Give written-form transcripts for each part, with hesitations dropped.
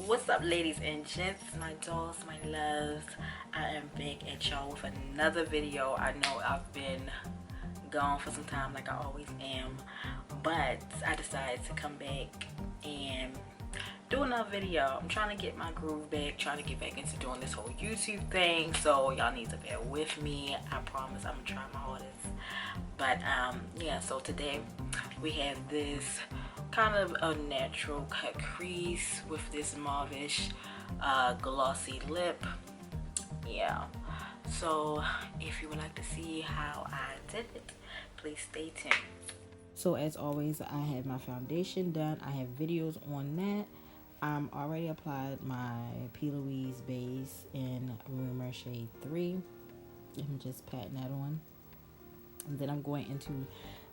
What's up, ladies and gents, my dolls, my loves? I am back at y'all with another video. I know I've been gone for some time like I always am, but I decided to come back and do another video. I'm trying to get my groove back, trying to get back into doing this whole YouTube thing, so y'all need to bear with me. I promise I'm gonna try my hardest. But yeah, so today we have this kind of a natural cut crease with this mauvish glossy lip. Yeah, so if you would like to see how I did it, please stay tuned. So as always, I have my foundation done. I have videos on that. I'm already applied my P. Louise base in Rumor Shade 3. I'm just patting that on. And then I'm going into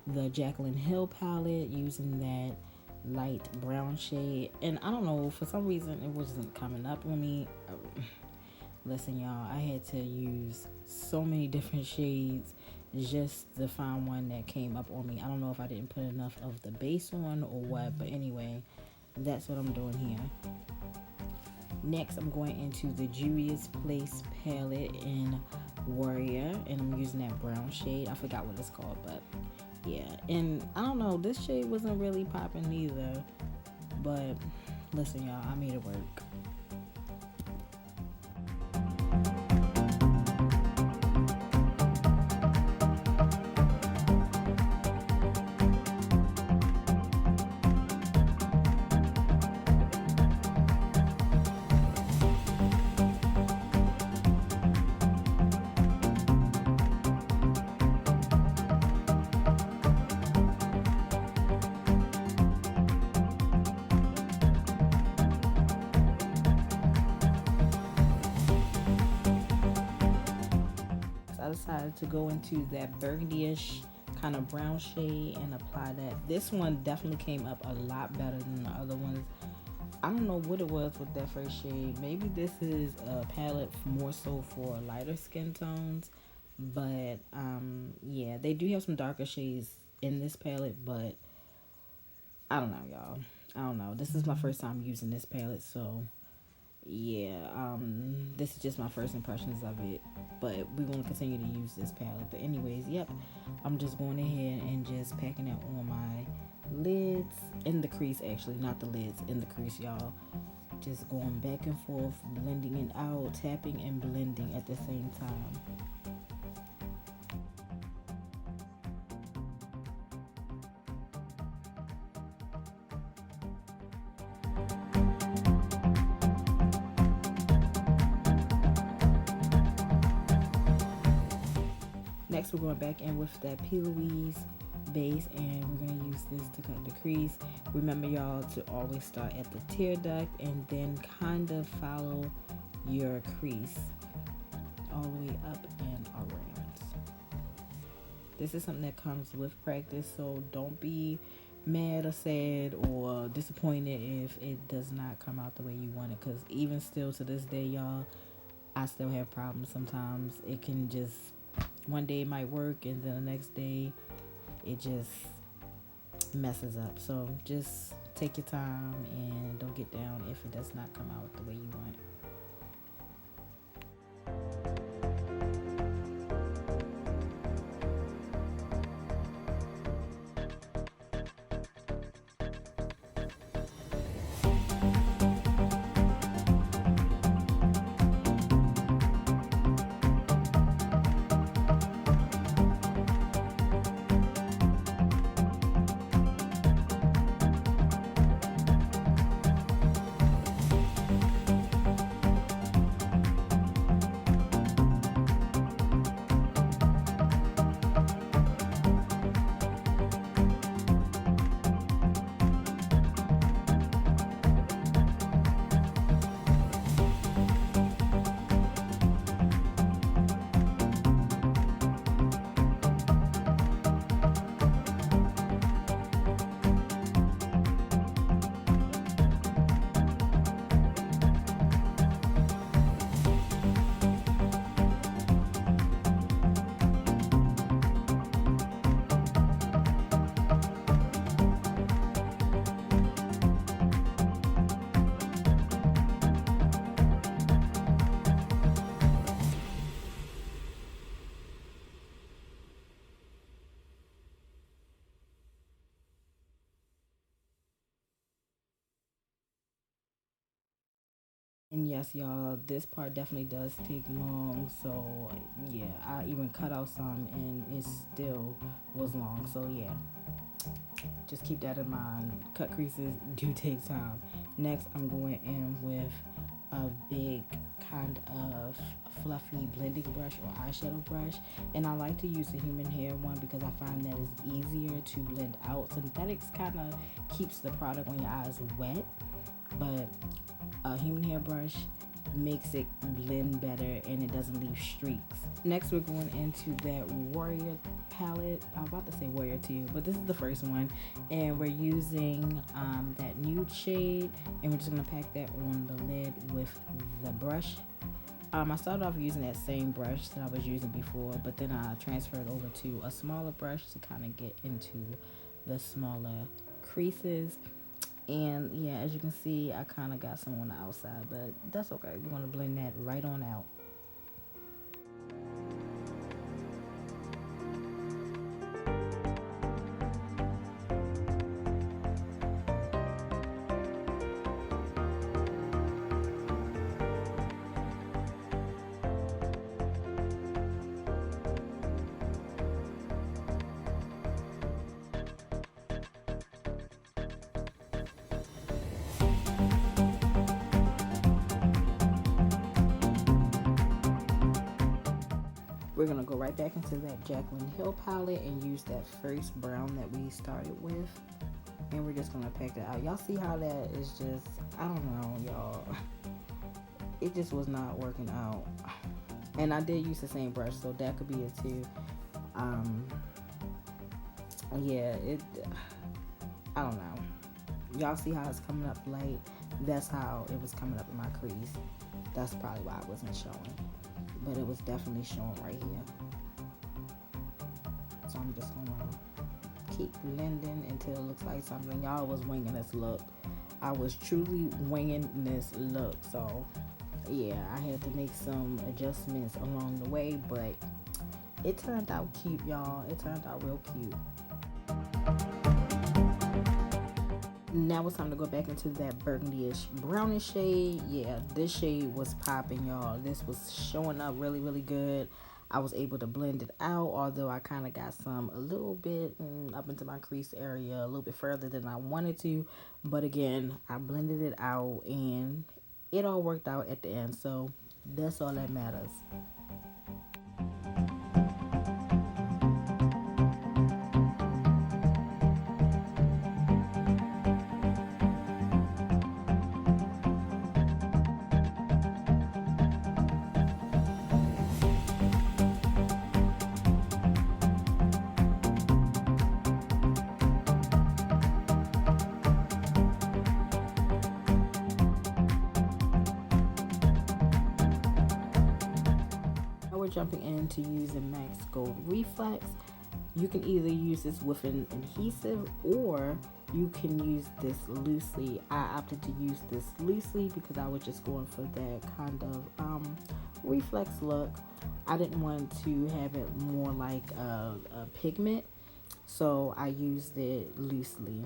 the Jaclyn Hill palette using that light brown shade. And I don't know, for some reason it wasn't coming up on me. Listen, y'all, I had to use so many different shades just to find one that came up on me. I don't know if I didn't put enough of the base on or what, but anyway, that's what I'm doing here. Next, I'm going into the Juvias Place palette in Warrior, and I'm using that brown shade. I forgot what it's called, but yeah. And I don't know, this shade wasn't really popping either, but listen, y'all, I made it work. I decided to go into that burgundy-ish kind of brown shade and apply that. This one definitely came up a lot better than the other ones. I don't know what it was with that first shade. Maybe this is a palette more so for lighter skin tones, but yeah, they do have some darker shades in this palette, but I don't know, y'all. I don't know. This is my first time using this palette, so yeah, this is just my first impressions of it, but we want to continue to use this palette. But anyways, yep, I'm just going ahead and just packing it on my lids, in the crease actually, not the lids, in the crease, y'all. Just going back and forth, blending it out, tapping and blending at the same time. Next, we're going back in with that P. Louise base, and we're going to use this to cut the crease. Remember, y'all, to always start at the tear duct and then kind of follow your crease all the way up and around. This is something that comes with practice, so don't be mad or sad or disappointed if it does not come out the way you want it, because even still to this day, y'all, I still have problems. Sometimes it can just, one day it might work and then the next day it just messes up. So just take your time and don't get down if it does not come out the way you want. And yes, y'all, this part definitely does take long. So yeah, I even cut out some and it still was long. So yeah, just keep that in mind. Cut creases do take time. Next, I'm going in with a big kind of fluffy blending brush or eyeshadow brush, and I like to use the human hair one because I find that it's easier to blend out. Synthetics kind of keeps the product on your eyes wet, but a human hair brush makes it blend better and it doesn't leave streaks. Next, we're going into that Warrior palette. I'm about to say Warrior 2, but this is the first one, and we're using that nude shade, and we're just going to pack that on the lid with the brush. I started off using that same brush that I was using before, but then I transferred over to a smaller brush to kind of get into the smaller creases. And yeah, as you can see, I kind of got some on the outside, but that's okay. We're going to blend that right on out. We're going to go right back into that Jaclyn Hill palette and use that first brown that we started with. And we're just going to pack that out. Y'all see how that is just, I don't know, y'all. It just was not working out. And I did use the same brush, so that could be it too. Yeah, I don't know. Y'all see how it's coming up light? That's how it was coming up in my crease. That's probably why it wasn't showing. But it was definitely showing right here. So I'm just gonna keep blending until it looks like something. Y'all was winging this look. I was truly winging this look. So yeah, I had to make some adjustments along the way, but it turned out cute, y'all. It turned out real cute. Now it's time to go back into that burgundy-ish brownish shade. Yeah, this shade was popping, y'all. This was showing up really, really good. I was able to blend it out, although I kind of got some a little bit up into my crease area, a little bit further than I wanted to. But again, I blended it out and it all worked out at the end. So that's all that matters. Jumping into using Max Gold Reflex. You can either use this with an adhesive or you can use this loosely. I opted to use this loosely because I was just going for that kind of reflex look. I didn't want to have it more like a pigment, so I used it loosely.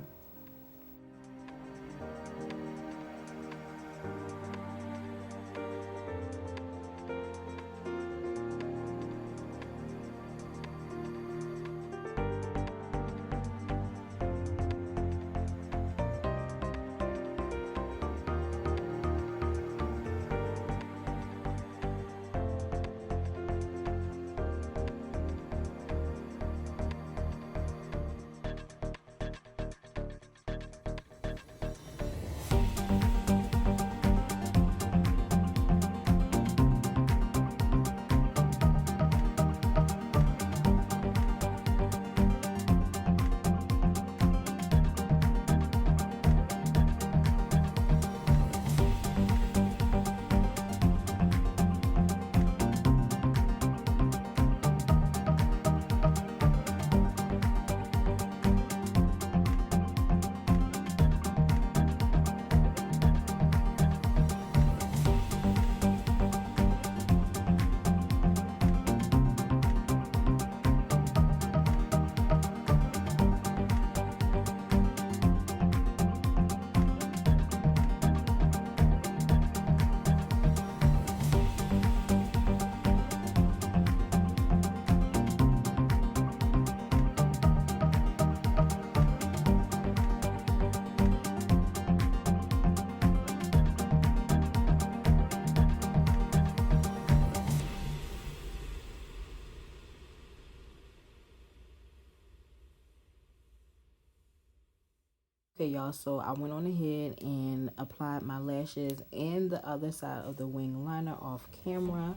Okay, y'all, so I went on ahead and applied my lashes and the other side of the wing liner off camera.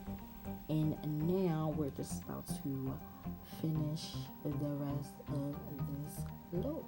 And now we're just about to finish the rest of this look.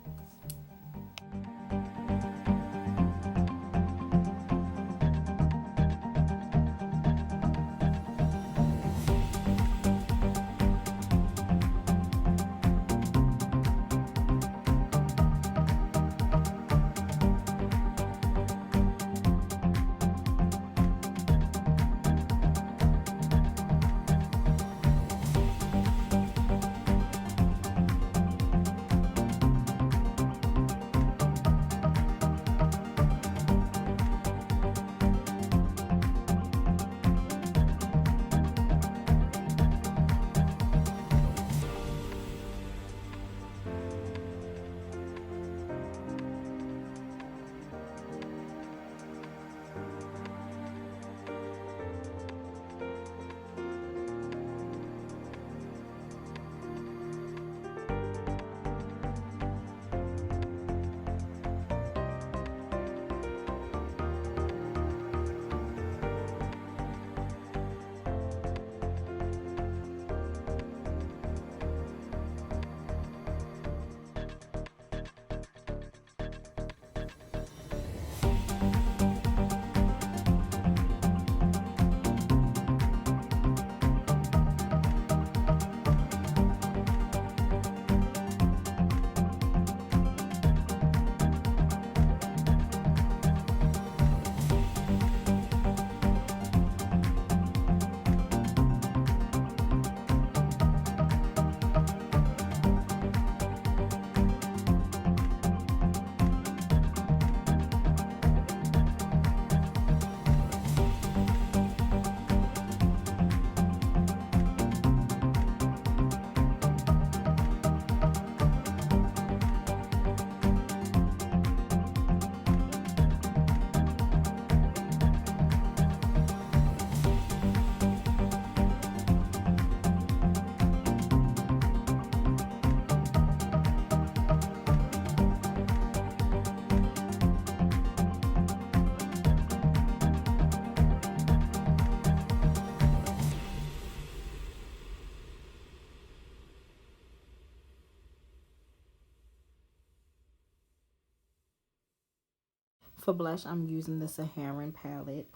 For blush, I'm using the Saharan palette.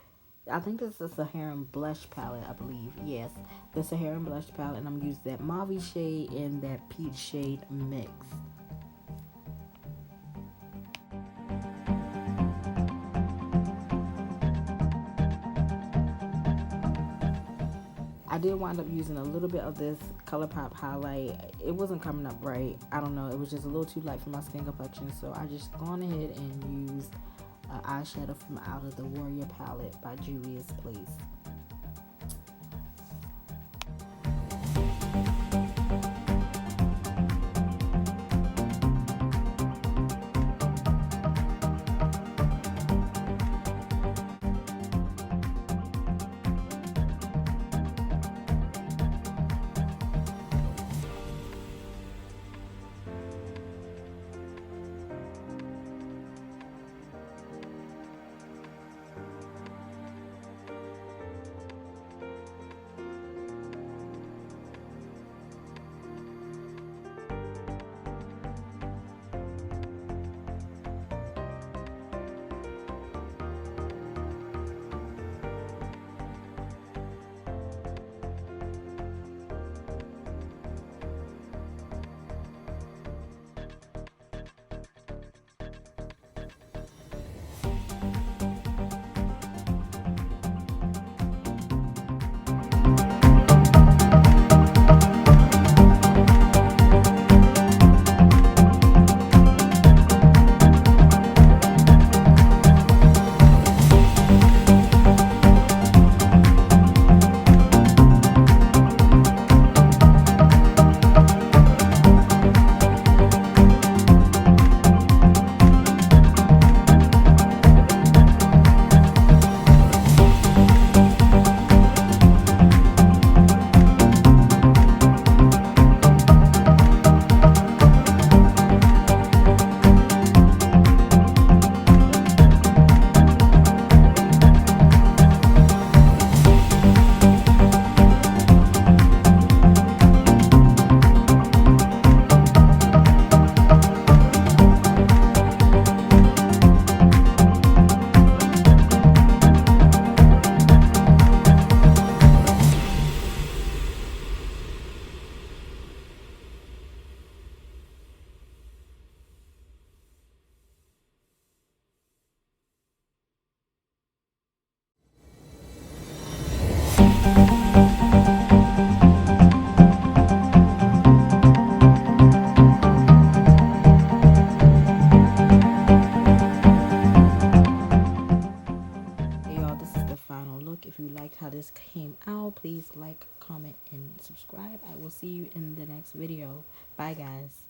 I think this is a Saharan blush palette, I believe. Yes, the Saharan blush palette, and I'm using that mauve shade and that peach shade mix. I did wind up using a little bit of this ColourPop highlight. It wasn't coming up right. I don't know. It was just a little too light for my skin complexion. So I just gone ahead and used an eyeshadow from out of the Warrior palette by Juvias, please. this came out. Please like, comment, and subscribe. I will see you in the next video. Bye, guys.